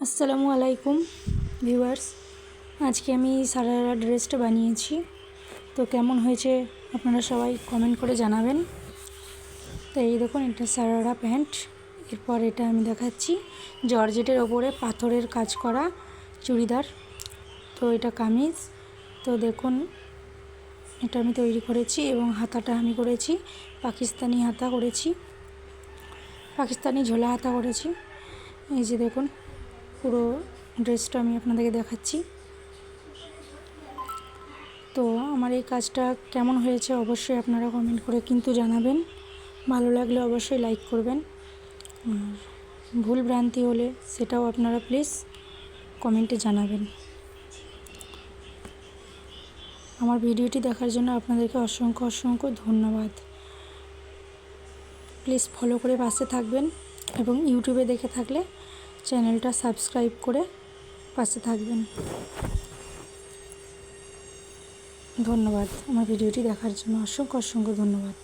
আসসালামু আলাইকুম ভিউয়ার্স, আজকে আমি সারারা ড্রেসটা বানিয়েছি। তো কেমন হয়েছে আপনারা সবাই কমেন্ট করে জানাবেন। তো এই দেখুন, এটা সারারা প্যান্ট। এরপর এটা আমি দেখাচ্ছি জর্জেটের ওপরে পাথরের কাজ করা চুড়িদার। তো এটা কামিজ। তো দেখুন, এটা আমি তৈরি করেছি এবং হাতাটা আমি করেছি পাকিস্তানি হাতা করেছি, পাকিস্তানি ঝোলা হাতা করেছি। এই যে দেখুন, পুরো ড্রেসটা আমি আপনাদেরকে দেখাচ্ছি। তো আমার এই কাজটা কেমন হয়েছে অবশ্যই আপনারা কমেন্ট করে কিন্তু জানাবেন। ভালো লাগলে অবশ্যই লাইক করবেন, আর ভুল ভ্রান্তি হলে সেটাও আপনারা প্লিজ কমেন্টে জানাবেন। আমার ভিডিওটি দেখার জন্য আপনাদেরকে অসংখ্য অসংখ্য ধন্যবাদ। প্লিজ ফলো করে পাশে থাকবেন এবং ইউটিউবে দেখে থাকলে চ্যানেলটা সাবস্ক্রাইব করে পাশে থাকবেন। ধন্যবাদ আমার ভিডিওটি দেখার জন্য, অসংখ্য অসংখ্য ধন্যবাদ।